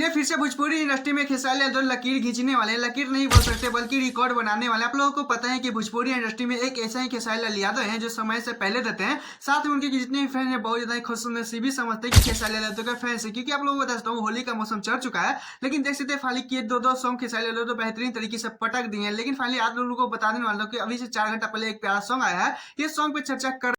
चलिए फिर से भोजपुरी इंडस्ट्री में खेसारी लाल लकीर खींचने वाले, लकीर नहीं बोल सकते बल्कि रिकॉर्ड बनाने वाले। आप लोगों को पता है कि भोजपुरी इंडस्ट्री में एक ऐसा ही खेसारी लाल यादव हैं जो समय से पहले रहते हैं। साथ में उनके जितने भी फैन हैं बहुत ज्यादा खुशनसीबी समझते हैं कि खेसारी लाल यादव का फैन है, क्योंकि आप लोगों को बताता हूँ होली का मौसम चढ़ चुका है। लेकिन देख सकते हैं फाली किए दो सॉन्ग खेसारी लाल यादव बेहतरीन तरीके से पटक दिए हैं। लेकिन फाली आप लोगों को बता देने वाला हूँ कि अभी से 4 घंटा पहले एक प्यारा सॉन्ग आया है। ये सॉन्ग पे चर्चा कर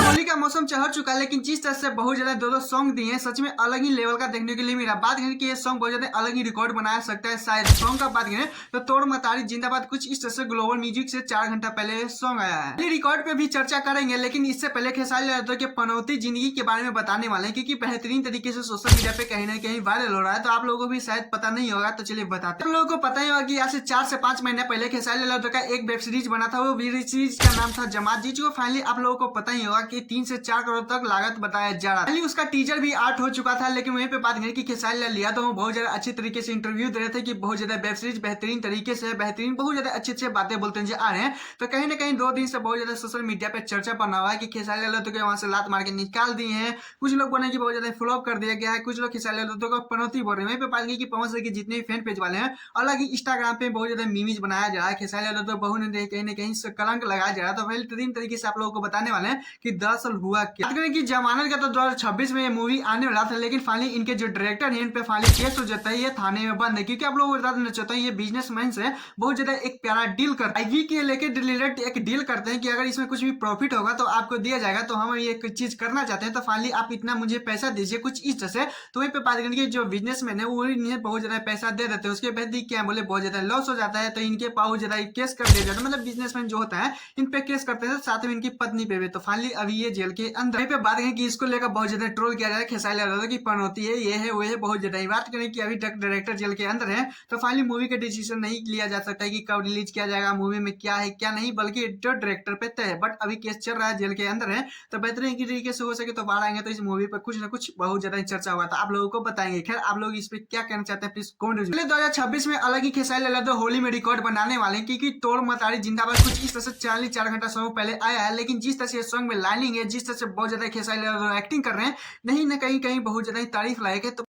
होली का मौसम चढ़ चुका है, लेकिन जिस तरह से बहुत ज्यादा दो सॉन्ग दिए हैं सच में अलग ही लेवल का देखने के लिए मिला। बात करें कि ये सॉन्ग बहुत ज्यादा अलग ही रिकॉर्ड बनाया सकता है शायद। सॉन्ग का बात करें तो तोड़ मतारी जिंदाबाद कुछ इस तरह से ग्लोबल म्यूजिक से 4 घंटा पहले सॉन्ग आया है। ये रिकॉर्ड पे भी चर्चा करेंगे, लेकिन इससे पहले खेसारी लाल यादव के पनौती जिंदगी के बारे में बताने वाले हैं, क्योंकि बेहतरीन तरीके से सोशल मीडिया पे कहीं ना कहीं वायरल हो रहा है। तो आप लोगों को भी शायद पता नहीं होगा, तो चलिए बताते हैं। आप लोगों को पता ही होगा कि आज से 4 से 5 महीने पहले खेसारी लाल यादव का एक वेब सीरीज बना था। वो वेब सीरीज का नाम था जमात, जिसको फाइनली आप लोगों को पता ही होगा कि 3 से 4 करोड़ तक लागत बताया जा रहा है। उसका टीजर भी आर्ट हो चुका था। लेकिन वहीं पे बात करें कि खेसारी लाल यादव बहुत ज्यादा अच्छी तरीके से इंटरव्यू दे रहे थे कि बहुत ज्यादा वेब सीरीज बेहतरीन तरीके से बेहतरीन बहुत ज्यादा अच्छे बातें बोलते हैं आ रहे हैं। तो कहीं ना कहीं 2 दिन से बहुत ज्यादा सोशल मीडिया पे चर्चा बना हुआ है कि खेसारी लाल यादव के वहां से लात मार के निकाल दिए हैं। कुछ लोग बोले कि बहुत ज्यादा फ्लॉप कर दिया गया है, कुछ लोग खेसारी लाल यादव को पनौती बोल रहे हैं। वहीं पे बात करें कि पवन सिंह के जितने भी फैन पेज वाले हैं अलग ही इंस्टाग्राम पे बहुत ज्यादा मीमीज बनाया जा रहा है। खेसारी लाल यादव बहु ने कहीं ना कहीं कलंक लगाया जा रहा है। तो बेहतरीन तरीके से आप लोगों को बताने वाले हैं कि दरअसल हुआ क्या। बात करें कि जमानत का तो 2026 में ये मूवी आने वाला था, लेकिन फाइनली इनके जो डायरेक्टर हैं इन पे फाइनली केस हो जाता है, ये थाने में बंद है। क्योंकि आप लोगों को बता देना चाहता हूँ ये बिजनेसमैन से बहुत ज्यादा एक प्यारा डील करते हैं। आईवी के लेके रिलेटेड एक डील करते हैं कि अगर इसमें कुछ भी प्रॉफिट होगा तो आपको दिया जाएगा। तो हम ये चीज करना चाहते हैं, तो फाइनली आप इतना मुझे पैसा दीजिए कुछ इस तरह से। तो वहीं पे बात करेंगे जो बिजनेसमैन है वो इन्हें बहुत ज्यादा पैसा दे देते हैं। उसके बाद क्या बोले बहुत ज्यादा लॉस हो जाता है, तो इनके बहुत ज्यादा केस कर दिया जाता है। मतलब बिजनेसमैन जो होता है इन पे केस करते हैं, साथ में इनकी पत्नी पे भी। तो फाइनली अभी ये जेल के अंदर पे बात करें कि इसको लेकर बहुत ज्यादा ट्रोल किया जा रहा है खेसारी लाल यादव की पनौती है, ये है वो है बहुत ज्यादा। बात करें कि अभी तक डायरेक्टर जेल के अंदर है, तो फाइनली मूवी का डिसीजन नहीं लिया जा सकता है कि कब रिलीज किया जाएगा, मूवी में क्या है क्या नहीं, बल्कि जो डायरेक्टर पे तय है। बट अभी केस चल रहा है, जेल के अंदर है, तो बेहतरीन तरीके से हो सके तो बाहर आएंगे तो इस मूवी पर कुछ ना कुछ बहुत ज्यादा चर्चा हुआ था, आप लोगों को बताएंगे। खैर आप लोग इस पे क्या कहना चाहते हैं प्लीज कमेंट। 2026 में अलग ही खेसारी लाल यादव होली में रिकॉर्ड बनाने वाले हैं, क्योंकि तोड़ मतारी जिंदाबाद कुछ इस तरह से 4 घंटा सॉन्ग पहले आया है। लेकिन जिस तरह से सॉन्ग में लाइनिंग है, जिस तरह से बहुत ज्यादा खेसारी लाल यादव एक्टिंग कर रहे हैं, नहीं ना कहीं बहुत ज्यादा तारीफ लायक है। तो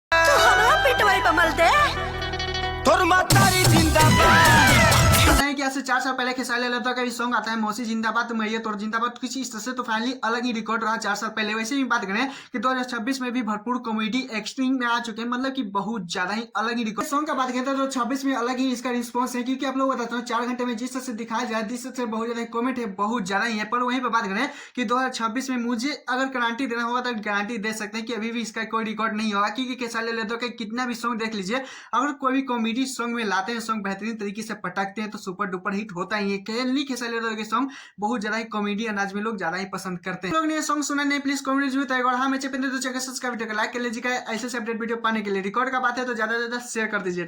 कि आज से 4 साल पहले खेसारी लाल यादव का भी सॉन्ग आता है मौसी जिंदाबाद मैया तोड़ जिंदाबाद कुछ इस तरह से। तो फाइनली अलग ही रिकॉर्ड रहा 4 साल पहले। वैसे भी बात करें कि 2026 में भी भरपूर कॉमेडी एक्सट्रीम में आ चुके हैं, मतलब कि बहुत ज्यादा ही अलग ही रिकॉर्ड। सॉन्ग का बात करें तो 2026 में अलग ही इसका रिस्पॉन्स है, क्योंकि आप लोग बताता हूँ 4 घंटे में जिस तरह से दिखाया जाए जिस तरह से बहुत ज्यादा कॉमेंट है बहुत ज्यादा ही है। पर वहीं पर बात करें कि 2026 में मुझे अगर गारंटी देना होगा तो गारंटी दे सकते हैं कि अभी भी इसका कोई रिकॉर्ड नहीं होगा। क्योंकि खेसारी लाल यादव का कितना भी सॉन्ग देख लीजिए, अगर कोई भी कॉमेडी सॉन्ग में लाते हैं, सॉन्ग बेहतरीन तरीके से पटकते हैं तो सुपर डुपर हिट होता ही है। खेसारी लाल यादव के सॉन्ग बहुत ज्यादा ही कॉमेडी अंदाज में लोग ज्यादा ही पसंद करते हैं। लोग ने सॉन्ग सुना नहीं प्लीज कमेंट जरूर बताइएगा। और हाँ मैं चैनल तो चैनल सब्सक्राइब करके लाइक कर लीजिएगा ऐसे अपडेट वीडियो पाने के लिए। रिकॉर्ड का बात है तो ज्यादा से ज्यादा शेयर कर दीजिए।